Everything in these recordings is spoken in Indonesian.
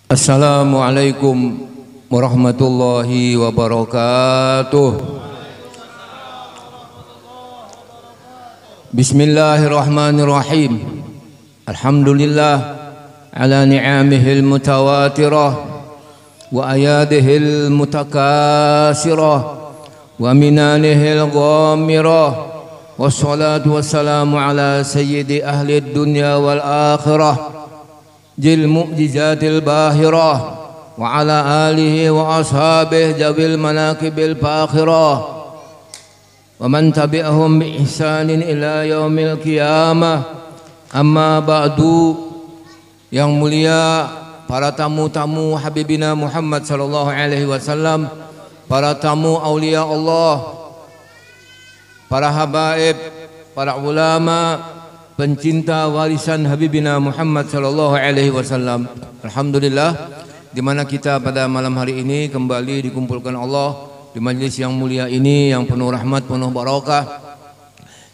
Assalamualaikum warahmatullahi wabarakatuh. Bismillahirrahmanirrahim. Alhamdulillah ala ni'amihil mutawatirah wa ayadihil mutakasirah wa minanihil ghamirah. Wassalatu wassalamu ala sayyidi ahli dunya wal akhirah jil mu'jizatil bahirah wa ala alihi wa ashabihi jabil manakibil fakhirah wa man tabi'ahum bi ihsanin ila yaumil qiyamah. Amma ba'du. Yang mulia para tamu-tamu Habibina Muhammad sallallahu alaihi wasallam, para tamu aulia Allah, para habaib, para ulama, pencinta warisan Habibina Muhammad sallallahu alaihi wasallam. Alhamdulillah, di mana kita pada malam hari ini kembali dikumpulkan Allah di majlis yang mulia ini, yang penuh rahmat, penuh barakah,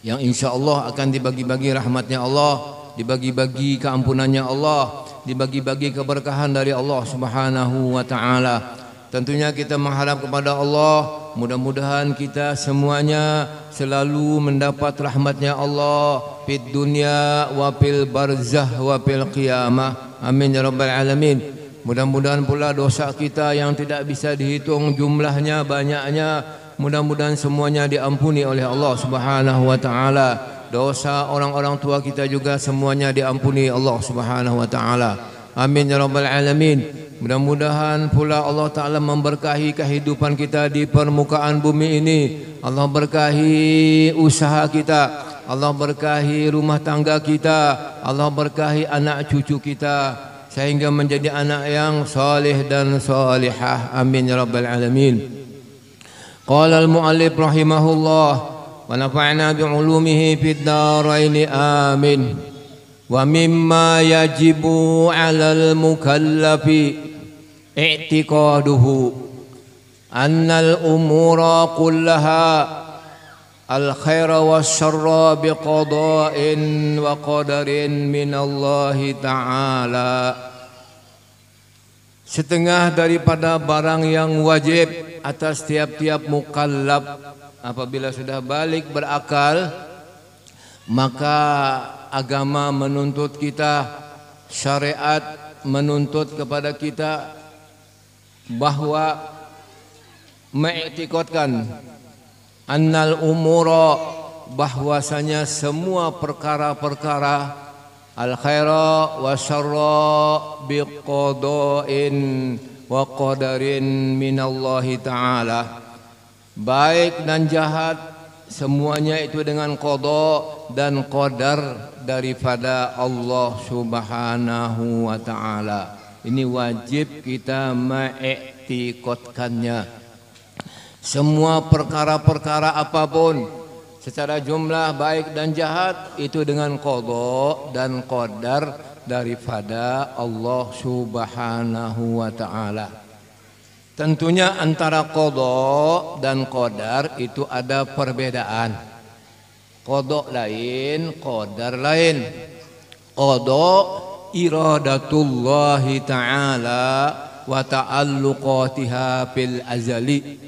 yang insyaallah akan dibagi-bagi rahmatnya Allah, dibagi-bagi keampunannya Allah, dibagi-bagi keberkahan dari Allah Subhanahu wa taala. Tentunya kita mengharap kepada Allah, mudah-mudahan kita semuanya selalu mendapat rahmatnya Allah fid dunya wa fil barzah wa fil qiyamah. Amin ya rabbal alamin. Mudah-mudahan pula dosa kita yang tidak bisa dihitung jumlahnya, banyaknya, mudah-mudahan semuanya diampuni oleh Allah Subhanahu wa taala. Dosa orang-orang tua kita juga semuanya diampuni Allah Subhanahu wa taala. Amin ya rabbal alamin. Mudah-mudahan pula Allah Ta'ala memberkahi kehidupan kita di permukaan bumi ini. Allah berkahi usaha kita, Allah berkahi rumah tangga kita, Allah berkahi anak cucu kita, sehingga menjadi anak yang salih dan salihah. Amin ya rabbal alamin. Qala al-mu'allif rahimahullah wa nafa'na bi'ulumihi fid dharain amin. Wa mimma yajibu 'alal mukallafi i'tiqaduhu annal umura kullaha al khaira wasyarra biqada'in wa qadarin minallahi ta'ala. Setengah daripada barang yang wajib atas tiap-tiap mukallaf apabila sudah balik berakal, maka agama menuntut kita, syariat menuntut kepada kita bahwa mengiktikadkan annal umura, bahwasanya semua perkara-perkara al khaira wa syarra biqada'in wa qadarin minallahi ta'ala, baik dan jahat semuanya itu dengan qada dan qadar daripada Allah Subhanahu wa ta'ala. Ini wajib kita mengiktikadkannya. Semua perkara-perkara apapun secara jumlah baik dan jahat itu dengan qada dan qadar daripada Allah Subhanahu wa ta'ala. Tentunya antara qada dan qadar itu ada perbedaan. Qada lain, qadar lain. Qada iradatullahi ta'ala wa ta'alluqatiha fil azali.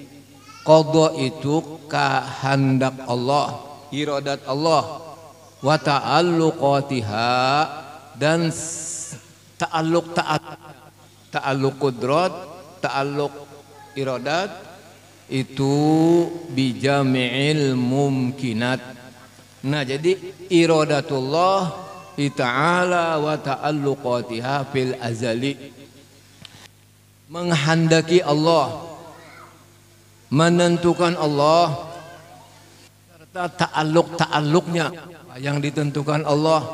Qada itu kehendak Allah, iradat Allah, wa ta'alluqatiha dan ta'alluq qudrat, ta'alluq iradat itu bijami'il mumkinat. Nah, jadi iradatullah ta'ala wa ta'alluqatiha fil azali, menghendaki Allah, menentukan Allah, serta ta'alluqnya yang ditentukan Allah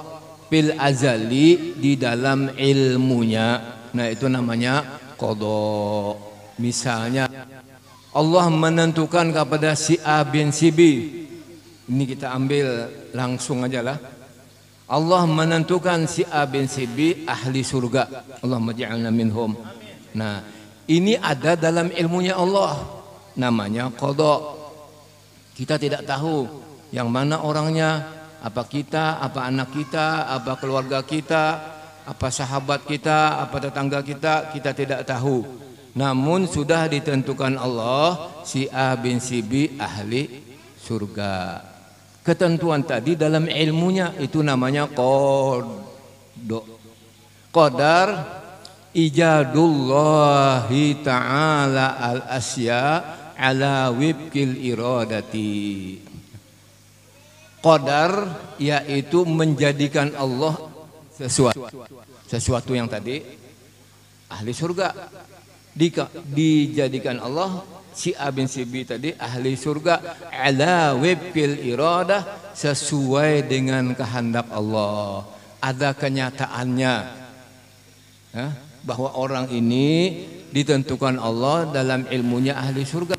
fil azali di dalam ilmunya. Nah, itu namanya qada. Misalnya Allah menentukan kepada si A bin si B. Ini kita ambil langsung aja lah. Allah menentukan si A bin si B ahli surga. Allahumma ja'alna minhum. Nah, ini ada dalam ilmunya Allah, namanya qada. Kita tidak tahu yang mana orangnya, apa kita, apa anak kita, apa keluarga kita, apa sahabat kita, apa tetangga kita, kita tidak tahu. Namun sudah ditentukan Allah si A bin si B ahli surga. Ketentuan tadi dalam ilmunya itu namanya qadar ijadullahi ta'ala al-asya ala wibkil iradati. Qadar yaitu menjadikan Allah sesuatu yang tadi ahli surga, dijadikan Allah si A bin si B tadi ahli surga ala wibkil iradah, sesuai dengan kehendak Allah. Ada kenyataannya bahwa orang ini ditentukan Allah dalam ilmunya ahli surga.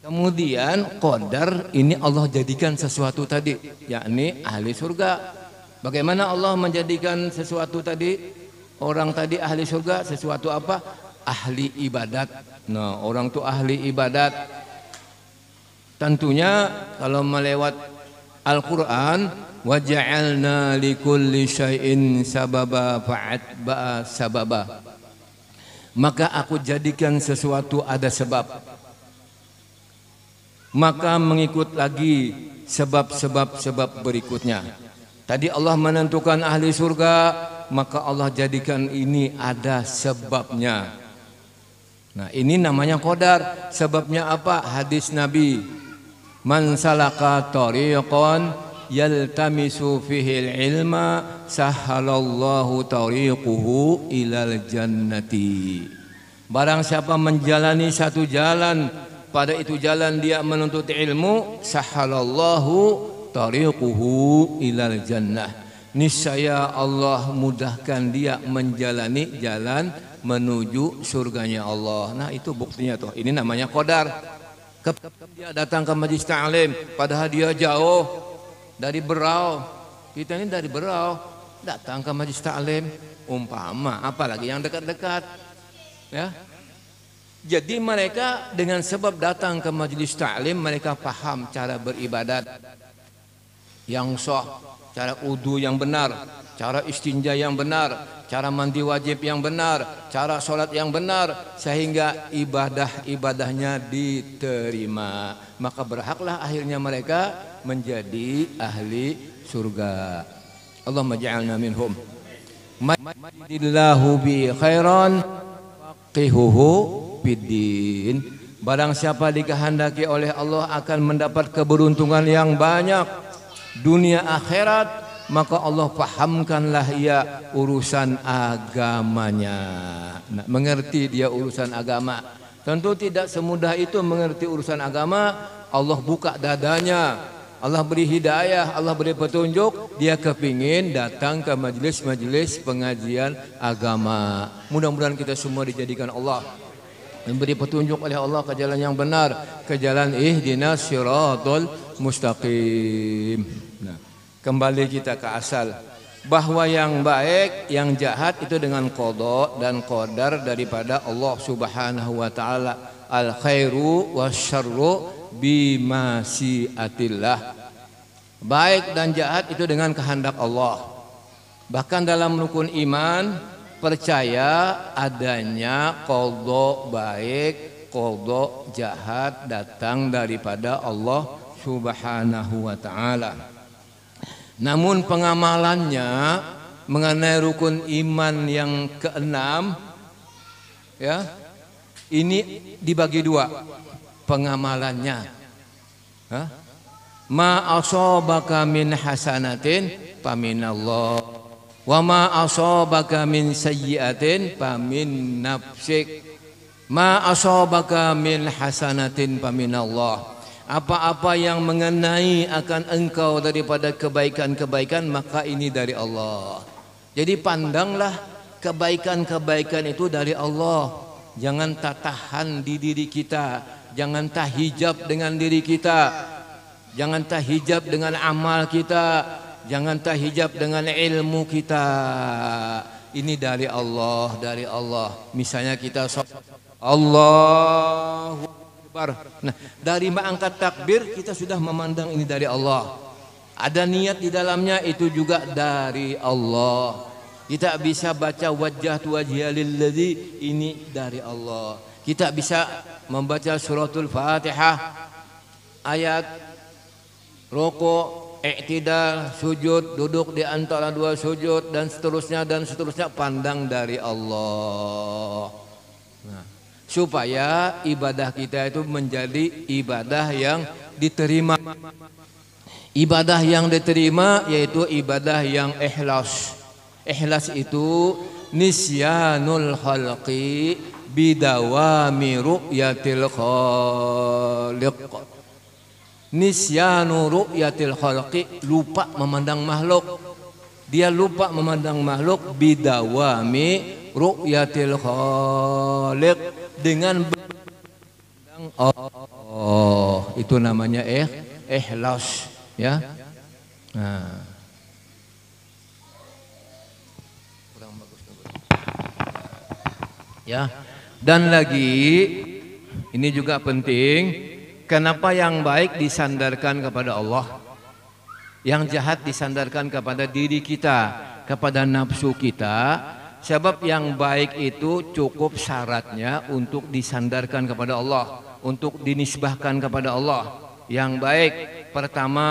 Kemudian qadar ini Allah jadikan sesuatu tadi, yakni ahli surga. Bagaimana Allah menjadikan sesuatu tadi, orang tadi ahli surga, sesuatu apa? Ahli ibadat. Nah, orang itu ahli ibadat. Tentunya kalau melewat Al-Quran, waja'alna likulli syai'in sababa fa'atba'a sababa. Maka aku jadikan sesuatu ada sebab, maka mengikut lagi sebab-sebab berikutnya. Tadi Allah menentukan ahli surga, maka Allah jadikan ini ada sebabnya. Nah, ini namanya qadar. Sebabnya apa? Hadis Nabi, man salaka tariqan yaltamisu fihi ilma sahhalallahu tariquhu ilal jannati. Barang siapa menjalani satu jalan, pada itu jalan dia menuntut ilmu, sahhalallahu tariquhu ilal jannah. Niscaya Allah mudahkan dia menjalani jalan menuju surganya Allah. Nah, itu buktinya tuh. Ini namanya qadar. Dia datang ke majlis ta'lim padahal dia jauh dari Berau. Kita ini dari Berau datang ke majlis ta'lim, umpama apalagi yang dekat-dekat. Ya. Jadi mereka dengan sebab datang ke majlis ta'lim, mereka paham cara beribadat yang sah, cara wudu yang benar, cara istinja yang benar, cara mandi wajib yang benar, cara sholat yang benar, sehingga ibadah-ibadahnya diterima. Maka berhaklah akhirnya mereka menjadi ahli surga. Allahumma ja'alna minhum. Majidillahu bi khairan qihuhu fiddin. Barang siapa dikehendaki oleh Allah akan mendapat keberuntungan yang banyak dunia akhirat, maka Allah pahamkanlah ia urusan agamanya. Nah, mengerti dia urusan agama. Tentu tidak semudah itu mengerti urusan agama. Allah buka dadanya, Allah beri hidayah, Allah beri petunjuk, dia kepingin datang ke majelis-majelis pengajian agama. Mudah-mudahan kita semua dijadikan Allah, memberi petunjuk oleh Allah ke jalan yang benar, ke jalan ihdinas siratal mustaqim. Nah, kembali kita ke asal, bahwa yang baik, yang jahat itu dengan qada dan qadar daripada Allah Subhanahu wa taala. Al khairu wasyarru bimasyiatillah. Baik dan jahat itu dengan kehendak Allah. Bahkan dalam rukun iman percaya adanya qada baik, qada jahat datang daripada Allah Subhanahu wa taala. Namun pengamalannya mengenai rukun iman yang keenam, ya, ini dibagi dua pengamalannya. Ma asabaka min hasanatin faminallah, wa ma asabaka min sayyi'atin famin nafsik. Ma asabaka min hasanatin faminallah. Apa-apa yang mengenai akan engkau daripada kebaikan-kebaikan, maka ini dari Allah. Jadi pandanglah kebaikan-kebaikan itu dari Allah. Jangan tahan di diri kita, jangan tahijab dengan diri kita, jangan tahijab dengan amal kita, jangan tahijab dengan ilmu kita. Ini dari Allah, dari Allah. Misalnya kita Allahu Akbar. Nah, dari mengangkat takbir kita sudah memandang ini dari Allah. ada niat di dalamnya, itu juga dari Allah. Kita bisa baca wajjahtu wajhiya lilladzi, ini dari Allah. Kita bisa membaca suratul Fatihah, ayat rukuk, i'tidal, sujud, duduk di antara dua sujud dan seterusnya pandang dari Allah. Nah, supaya ibadah kita itu menjadi ibadah yang diterima. Ibadah yang diterima yaitu ibadah yang ikhlas. Ikhlas itu nisyanul khalqi bidawami ru'yatil khaliq. Nisyanu ru'yatil khalqi, lupa memandang makhluk. Dia lupa memandang makhluk bidawami ru'yatil khaliq, dengan memandang Allah. Itu namanya ikhlas. Ya, nah, kurang bagus. Ya, dan lagi ini juga penting. Kenapa yang baik disandarkan kepada Allah, yang jahat disandarkan kepada diri kita, kepada nafsu kita? Sebab yang baik itu cukup syaratnya untuk disandarkan kepada Allah, untuk dinisbahkan kepada Allah. Yang baik pertama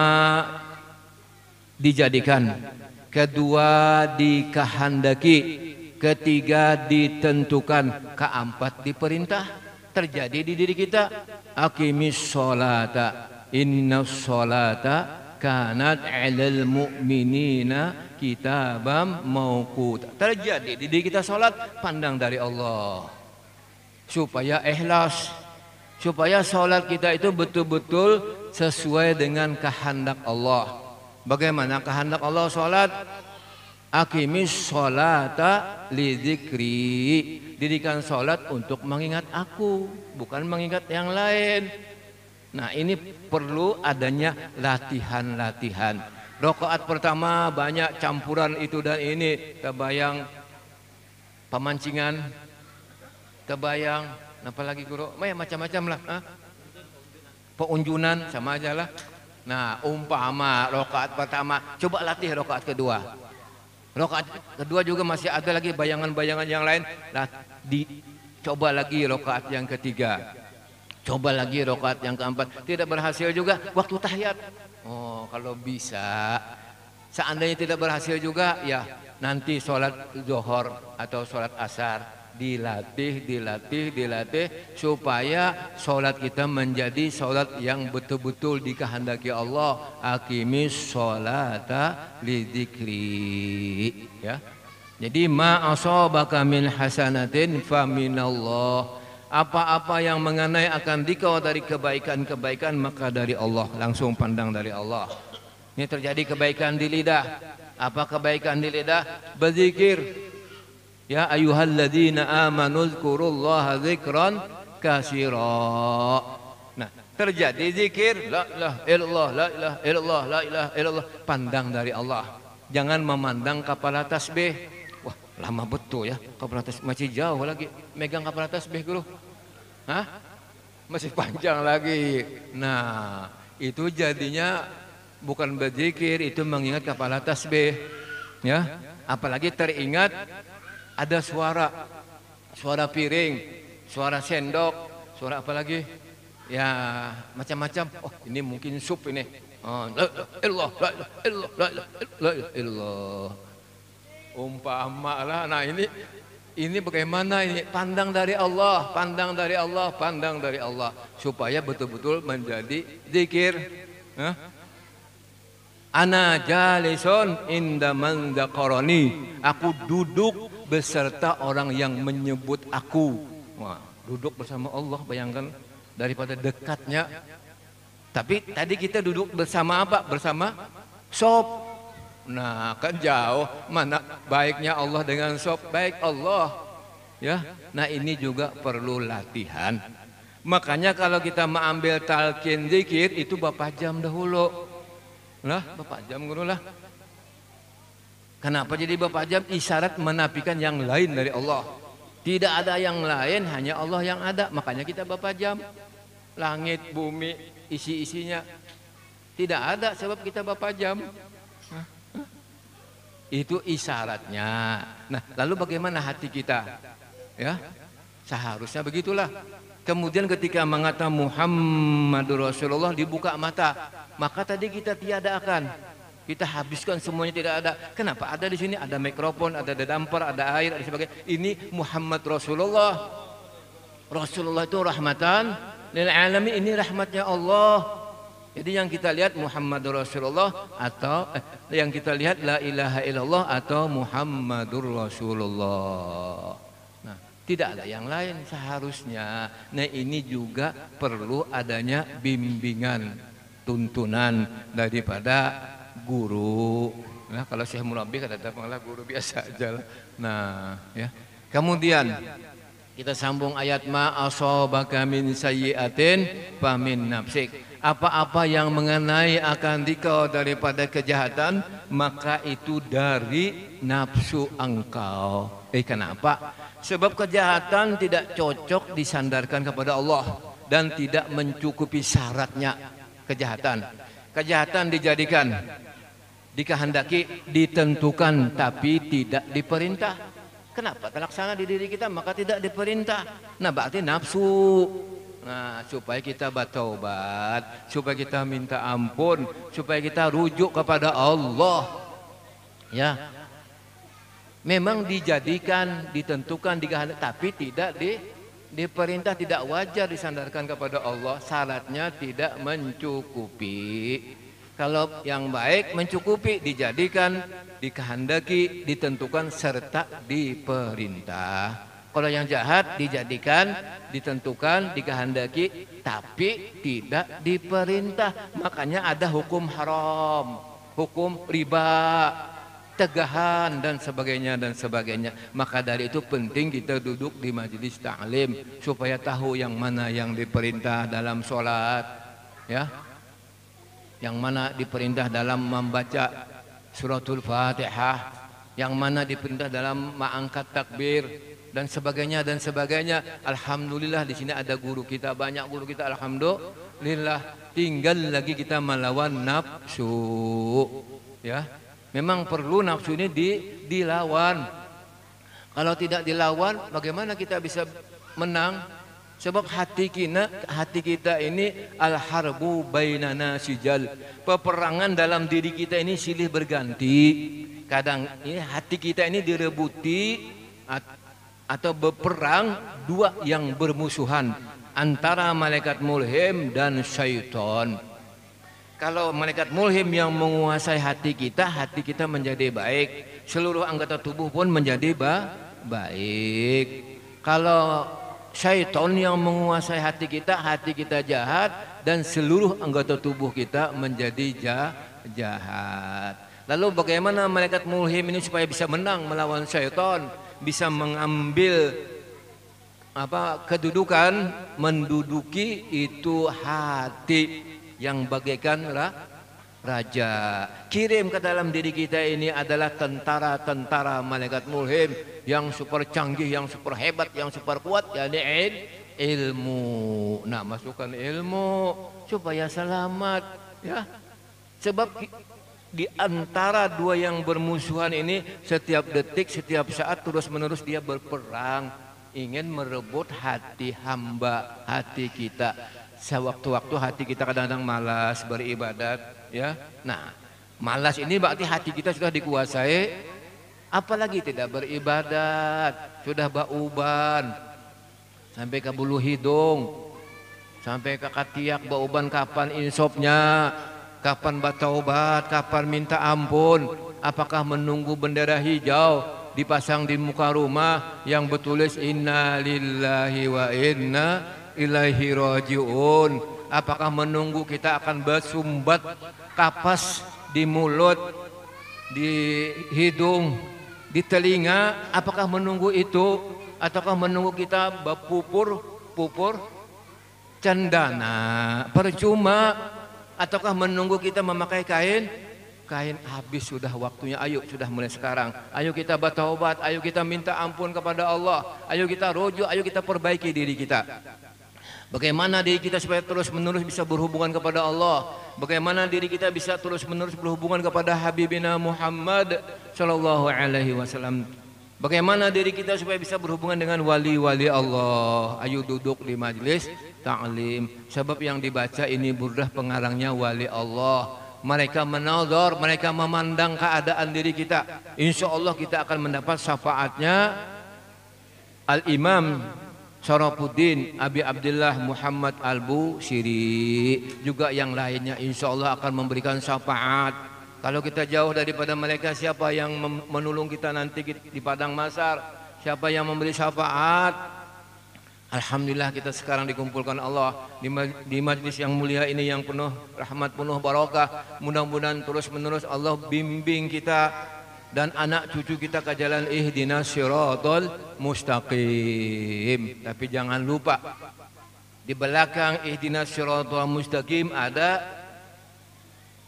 dijadikan, kedua dikehendaki, ketiga ditentukan, keempat diperintah terjadi di diri kita. Aqimis sholata innas sholata kanat 'alal mu'minina kitabam mauquta. Terjadi di diri kita salat, pandang dari Allah. Supaya ikhlas, supaya salat kita itu betul-betul sesuai dengan kehendak Allah. Bagaimana kehendak Allah salat? Aqimis sholata lidzikri. Dirikan salat untuk mengingat aku, bukan mengingat yang lain. Nah, ini perlu adanya latihan-latihan. Rakaat pertama banyak campuran itu dan ini, terbayang pemancingan, terbayang apalagi guru, macam-macam lah. Peunjunan sama aja lah. Nah, umpama rakaat pertama, coba latih rakaat kedua. Rakaat kedua juga masih ada lagi bayangan-bayangan yang lain. Coba lagi rakaat yang ketiga. Coba lagi rakaat yang keempat. Tidak berhasil juga, waktu tahiyat. Oh, kalau bisa. Seandainya tidak berhasil juga, ya nanti sholat zuhur atau sholat asar. Dilatih supaya sholat kita menjadi sholat yang betul-betul dikehendaki Allah. Aqimis sholata lidzikri, ya. Jadi ma asabaka min hasanatin fa minallah. Apa-apa yang mengenai akan dikau dari kebaikan-kebaikan maka dari Allah, langsung pandang dari Allah. Ini terjadi kebaikan di lidah. Apa kebaikan di lidah? Berzikir. Ya ayyuhalladzina amanu dzkurullaha dzikran katsira. Nah, terjadi zikir la ilaha illallah, la ilaha illallah, la ilaha illallah, pandang dari Allah. Jangan memandang kepala tasbih. Wah, lama betul ya kepala tasbih, masih jauh lagi megang kepala tasbih guru. Hah? Masih panjang lagi. Nah, itu jadinya bukan berzikir, itu mengingat kepala tasbih. Ya, apalagi teringat ada suara piring, suara sendok, suara apa lagi? Ya macam-macam. Oh, ini mungkin sup ini. Allah. Umpama lah. Nah, ini bagaimana ini? Pandang dari Allah, pandang dari Allah, pandang dari Allah, supaya betul-betul menjadi zikir. Ana jalison inda man dzakarani. Aku duduk beserta orang yang menyebut aku. Wah, duduk bersama Allah, bayangkan daripada dekatnya. Tapi tadi kita duduk bersama apa? Bersama sop. Nah, kan jauh. Mana baiknya Allah dengan sop? Baik Allah. Ya. Nah, ini juga perlu latihan. Makanya kalau kita mengambil talqin zikir itu berapa jam dahulu? Lah, berapa jam guru lah? Kenapa jadi berapa jam? Isyarat menafikan yang lain dari Allah. Tidak ada yang lain, hanya Allah yang ada. Makanya kita berapa jam? Langit, bumi, isi-isinya. Tidak ada sebab kita berapa jam. Itu isyaratnya. Nah, lalu bagaimana hati kita? Ya, seharusnya begitulah. Kemudian ketika mengatakan Muhammadur Rasulullah dibuka mata, maka tadi kita tiadakan, kita habiskan semuanya, tidak ada. Kenapa? Ada di sini, ada mikrofon, ada damper, ada air, ada sebagainya. Ini Muhammad Rasulullah. Rasulullah itu rahmatan lil alamin, ini rahmatnya Allah. Jadi yang kita lihat Muhammadur Rasulullah atau yang kita lihat la ilaha illallah atau Muhammadur Rasulullah. Nah, tidak ada yang lain seharusnya. Nah, ini juga perlu adanya bimbingan, tuntunan daripada guru. Nah, kalau Syekh Murabbi kata malah guru biasa aja lah. Nah, ya. Kemudian kita sambung ayat ma asabaka min sayyi'atin famin nafsik. Apa-apa yang mengenai akan dikau daripada kejahatan, maka itu dari nafsu engkau. Kenapa? Sebab kejahatan tidak cocok disandarkan kepada Allah dan tidak mencukupi syaratnya kejahatan. Kejahatan dijadikan, dikehendaki, ditentukan, tapi tidak diperintah. Kenapa? Terlaksana di diri kita maka tidak diperintah. Nah, berarti nafsu. Nah, supaya kita bertaubat, supaya kita minta ampun, supaya kita rujuk kepada Allah. Ya. Memang dijadikan, ditentukan, dikehendaki, tapi tidak diperintah, tidak wajar disandarkan kepada Allah. Syaratnya tidak mencukupi. Kalau yang baik mencukupi, dijadikan, dikehendaki, ditentukan, serta diperintah. Kalau yang jahat dijadikan, ditentukan, dikehendaki, tapi tidak diperintah. Makanya ada hukum haram, hukum riba, tegahan dan sebagainya dan sebagainya. Maka dari itu penting kita duduk di majelis ta'lim supaya tahu yang mana yang diperintah dalam sholat, ya, yang mana diperintah dalam membaca suratul Fatihah, yang mana diperintah dalam mengangkat takbir dan sebagainya dan sebagainya. Alhamdulillah di sini ada guru kita, banyak guru kita, alhamdulillah. Tinggal lagi kita melawan nafsu, ya. Memang perlu nafsu ini dilawan. Kalau tidak dilawan, bagaimana kita bisa menang? Sebab hati kita ini al-harbu bainana sijal. Peperangan dalam diri kita ini silih berganti. Kadang ini hati kita ini direbuti atau berperang dua yang bermusuhan antara malaikat mulhim dan syaitan. Kalau malaikat mulhim yang menguasai hati kita menjadi baik, seluruh anggota tubuh pun menjadi baik. Kalau syaitan yang menguasai hati kita jahat dan seluruh anggota tubuh kita menjadi jahat. Lalu bagaimana malaikat mulhim ini supaya bisa menang melawan syaitan, bisa mengambil kedudukan, menduduki itu hati yang bagaikan raja. Kirim ke dalam diri kita ini adalah tentara-tentara malaikat mulhim yang super canggih, yang super hebat, yang super kuat, yakni ilmu. Nah, masukkan ilmu supaya selamat, ya. Sebab di antara dua yang bermusuhan ini setiap detik, setiap saat terus-menerus dia berperang, ingin merebut hati hamba, hati kita. Sewaktu-waktu hati kita kadang-kadang malas beribadat, ya. Nah, malas ini berarti hati kita sudah dikuasai, apalagi tidak beribadat, sudah bauban sampai ke bulu hidung, sampai ke katiak bauban. Kapan insopnya? Kapan bertaubat? Kapan minta ampun? Apakah menunggu bendera hijau dipasang di muka rumah yang bertulis inna lillahi wa inna ilaihi rajiun? Apakah menunggu kita akan bersumbat kapas di mulut, di hidung, di telinga? Apakah menunggu itu? Ataukah menunggu kita berpupur cendana? Percuma. Ataukah menunggu kita memakai kain habis sudah waktunya? Ayo, sudah mulai sekarang. Ayo kita bertaubat, ayo kita minta ampun kepada Allah, ayo kita rujuk, ayo kita perbaiki diri kita. Bagaimana diri kita supaya terus-menerus bisa berhubungan kepada Allah? Bagaimana diri kita bisa terus-menerus berhubungan kepada Habibina Muhammad sallallahu alaihi wasallam? Bagaimana diri kita supaya bisa berhubungan dengan wali-wali Allah? Ayo duduk di majelis ta'lim. Sebab yang dibaca ini burdah pengarangnya wali Allah. Mereka menazar, mereka memandang keadaan diri kita. Insya Allah kita akan mendapat syafaatnya Al-Imam Syarafuddin Abi Abdullah Muhammad Al-Busiri, juga yang lainnya insya Allah akan memberikan syafaat. Kalau kita jauh daripada mereka, siapa yang menolong kita nanti di padang mahsyar? Siapa yang memberi syafaat? Alhamdulillah kita sekarang dikumpulkan Allah di majlis yang mulia ini yang penuh rahmat, penuh barakah. Mudah-mudahan terus menerus Allah bimbing kita dan anak cucu kita ke jalan ihdinas siratal mustaqim. Tapi jangan lupa di belakang ihdinas siratal mustaqim ada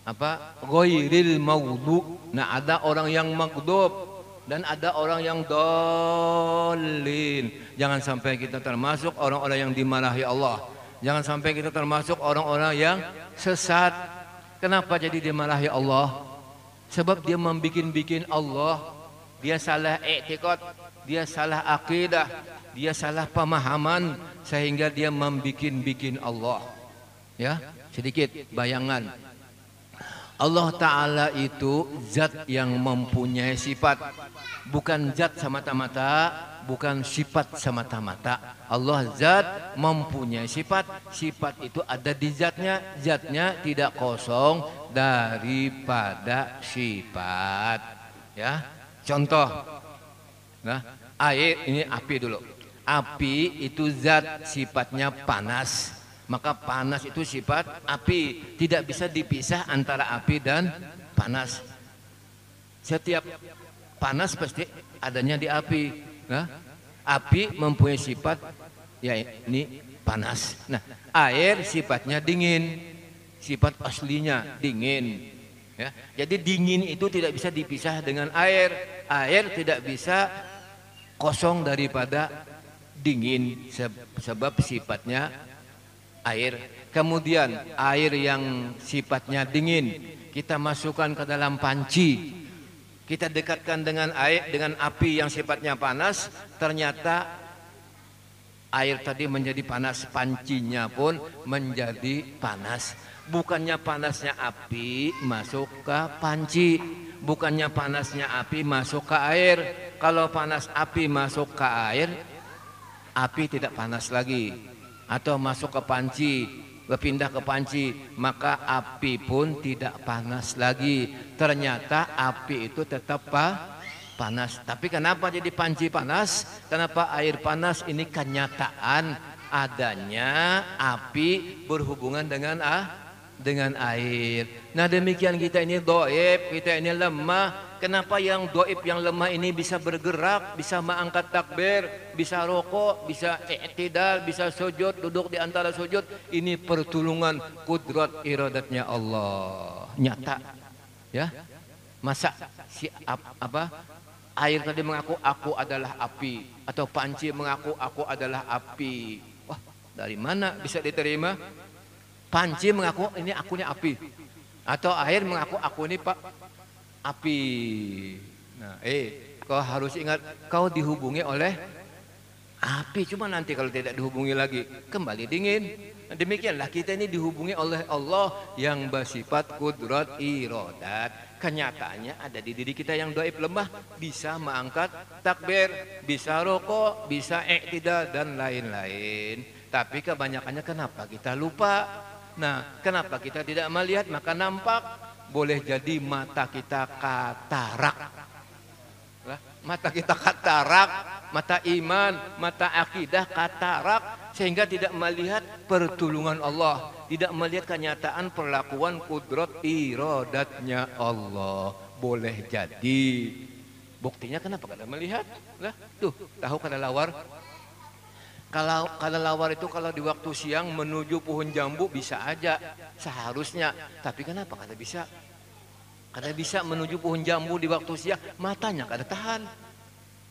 apa? Ghairil maghdu. Nah, ada orang yang maghdub dan ada orang yang dhalin. Jangan sampai kita termasuk orang-orang yang dimarahi Allah. Jangan sampai kita termasuk orang-orang yang sesat. Kenapa jadi dimarahi Allah? Sebab dia membikin Allah, dia salah i'tiqad, dia salah akidah, dia salah pemahaman sehingga dia membikin Allah. Ya, sedikit bayangan. Allah Ta'ala itu zat yang mempunyai sifat, bukan zat semata-mata, bukan sifat semata-mata. Allah zat mempunyai sifat, sifat itu ada di zatnya, zatnya tidak kosong daripada sifat. Ya, contoh, nah, air ini api dulu. Api itu zat, sifatnya panas. Maka panas itu sifat api, tidak bisa dipisah antara api dan panas. Setiap panas pasti adanya di api. Nah, api mempunyai sifat ya ini panas. Nah, air sifatnya dingin, sifat aslinya dingin. Ya, jadi dingin itu tidak bisa dipisah dengan air. Air tidak bisa kosong daripada dingin sebab sifatnya air. Kemudian air yang sifatnya dingin kita masukkan ke dalam panci, kita dekatkan dengan air, dengan api yang sifatnya panas, ternyata air tadi menjadi panas, pancinya pun menjadi panas. Bukannya panasnya api masuk ke panci, bukannya panasnya api masuk ke air. Kalau panas api masuk ke air, api tidak panas lagi. Atau masuk ke panci, berpindah ke panci, maka api pun tidak panas lagi. Ternyata api itu tetap panas. Tapi kenapa jadi panci panas? Kenapa air panas? Ini kenyataan adanya api berhubungan dengan air. Nah, demikian kita ini dhaif, kita ini lemah. Kenapa yang dhaif, yang lemah ini bisa bergerak, bisa mengangkat takbir, bisa rokok, bisa i'tidal, bisa sujud, duduk di antara sujud? Ini pertolongan kudrat iradatnya Allah. Nyata. Ya. Masa si air tadi mengaku aku adalah api, atau panci mengaku aku adalah api. Wah, dari mana bisa diterima? Panci mengaku ini akunya api, atau air mengaku aku ini api. Nah, kau harus ingat, kau dihubungi oleh api. Cuma nanti kalau tidak dihubungi lagi kembali dingin. Nah, demikianlah kita ini dihubungi oleh Allah yang bersifat kudrat iradat. Kenyataannya ada di diri kita yang dhaif, lemah, bisa mengangkat takbir, bisa rokok, bisa i'tidal dan lain-lain. Tapi kebanyakannya kenapa kita lupa? Nah, kenapa kita tidak melihat? Maka nampak, boleh jadi mata kita katarak. Mata kita katarak, mata iman, mata akidah katarak, sehingga tidak melihat pertolongan Allah, tidak melihat kenyataan perlakuan kudrat iradatnya Allah. Boleh jadi. Buktinya kenapa kada melihat? Lah, tuh, tahu kada lawar? Kalau lawar itu kalau di waktu siang menuju pohon jambu bisa aja seharusnya, tapi kenapa kada bisa? Kada bisa menuju pohon jambu di waktu siang, matanya kada tahan.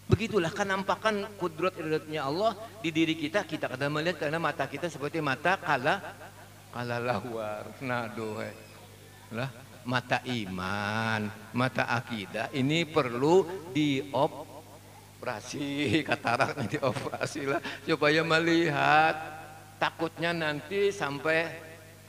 Begitulah kenampakan kudrat iradatnya Allah di diri kita. Kita kadang melihat karena mata kita seperti mata kala lahwar. Nah, dohe. Lah, mata iman, mata akidah ini perlu dioperasi, kataraknya dioperasi lah supaya melihat. Takutnya nanti sampai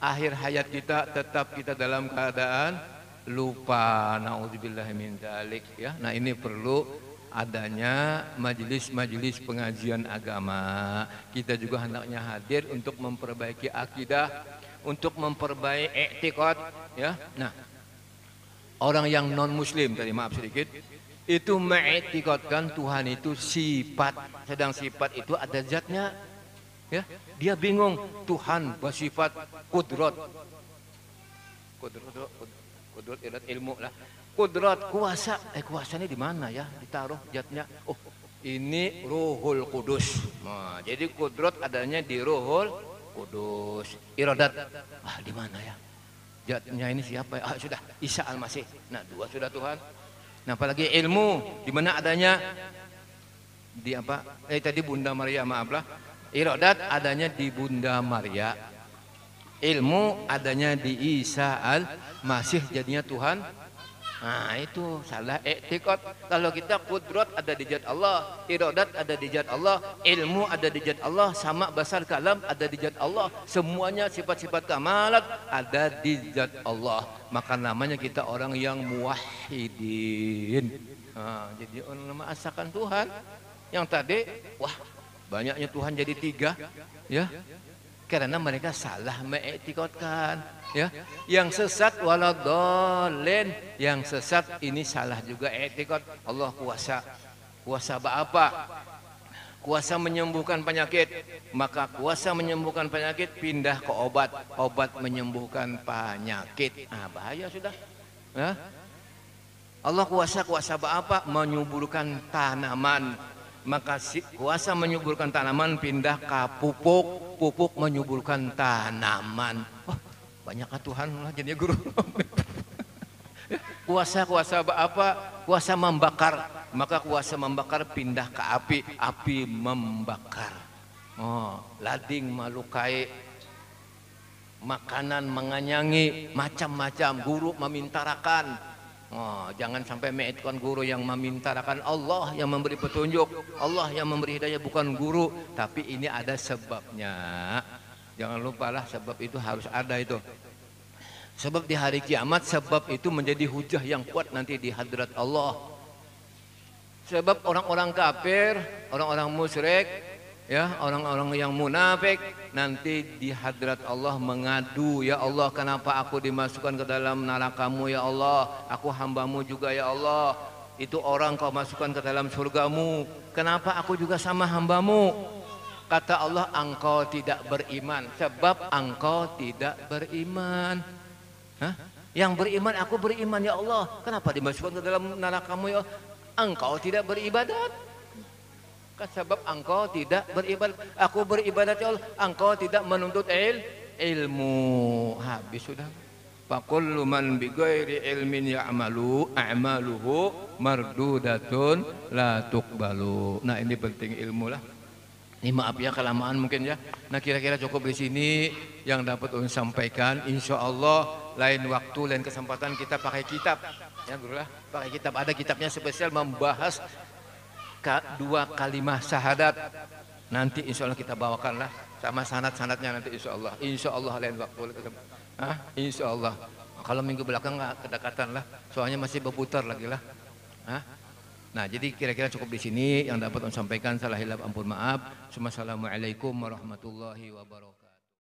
akhir hayat kita tetap kita dalam keadaan lupa. Nauzubillah min dzalik ya. Nah, ini perlu adanya majelis-majelis pengajian agama. Kita juga hendaknya hadir untuk memperbaiki akidah, untuk memperbaiki i'tiqad ya. Nah, orang yang non muslim tadi, maaf sedikit, itu mengiktikadkan Tuhan itu sifat, sedang sifat itu ada zatnya ya. Dia bingung, Tuhan bersifat kudrat irat ilmu lah. Kudrat, kuasa. Kuasanya di mana ya? Ditaruh zatnya. Oh, ini Ruhul Kudus. Nah, jadi kudrat adanya di Ruhul Kudus. Iradat, di mana ya? Zatnya ini siapa ya? Sudah, Isa Al-Masih. Nah, dua sudah Tuhan. Nah, apalagi ilmu, di mana adanya? Di apa? Tadi Bunda Maria, maaflah. Iradat adanya di Bunda Maria. Ilmu adanya di Isa Al-Masih, jadinya Tuhan. Nah, itu salah i'tiqad. Kalau kita kudrat ada di zat Allah, iradat ada di zat Allah, ilmu ada di zat Allah, sama basar kalam ada di zat Allah, semuanya sifat-sifat kamalat ada di zat Allah. Maka namanya kita orang yang muwahhidin. Nah, jadi orang nama asakan Tuhan. Yang tadi, wah, banyaknya Tuhan jadi tiga, ya. Karena mereka salah mengiktikadkan, ya. Yang sesat waladhalin, yang sesat ini salah juga i'tikad. Allah kuasa. Kuasa apa? Kuasa menyembuhkan penyakit. Maka kuasa menyembuhkan penyakit pindah ke obat. Obat menyembuhkan penyakit. Nah, bahaya sudah. Ya. Allah kuasa apa? Menyuburkan tanaman. Maka kuasa menyuburkan tanaman pindah ke pupuk, pupuk menyuburkan tanaman. Oh, banyakkah Tuhan lah jadi guru. Kuasa apa? Kuasa membakar. Maka kuasa membakar pindah ke api, api membakar. Oh, lading malukai, makanan menganyangi, macam-macam. Guru memintarakan. Oh, jangan sampai mengikutkan guru yang memintarakan. Allah yang memberi petunjuk, Allah yang memberi hidayah, bukan guru. Tapi ini ada sebabnya. Jangan lupalah sebab itu harus ada itu. Sebab di hari kiamat sebab itu menjadi hujah yang kuat nanti di hadrat Allah. Sebab orang-orang kafir, orang-orang musyrik, ya, orang-orang yang munafik nanti di hadrat Allah mengadu, ya Allah, kenapa aku dimasukkan ke dalam neraka-Mu ya Allah? Aku hamba-Mu juga ya Allah. Itu orang Kau masukkan ke dalam surga-Mu. Kenapa aku juga sama hamba-Mu? Kata Allah, engkau tidak beriman. Sebab engkau tidak beriman. Hah? Yang beriman, aku beriman ya Allah. Kenapa dimasukkan ke dalam neraka-Mu ya Allah? Engkau tidak beribadat. Sebab engkau tidak beribadat, aku beribadat ya Allah, engkau tidak menuntut ilmu. Habis sudah. Fakullu man bighairi ilmin ya'malu a'maluhu mardudatun la tuqbalu. Nah, ini penting ilmu lah. Ini maaf ya kelamaan mungkin ya. Nah, kira-kira cukup di sini yang dapat Uni sampaikan. Insya Allah lain waktu, lain kesempatan kita pakai kitab. Ya, Guru lah, pakai kitab. Ada kitabnya spesial membahas dua kalimah syahadat. Nanti insya Allah kita bawakanlah sama sanad-sanadnya nanti insya Allah lain waktu. Insya Allah. Kalau minggu belakang nggak kedekatan lah, soalnya masih berputar lagi lah. Nah, jadi kira-kira cukup di sini yang dapat saya sampaikan. Salah hilaf ampun maaf. Assalamualaikum warahmatullahi wabarakatuh.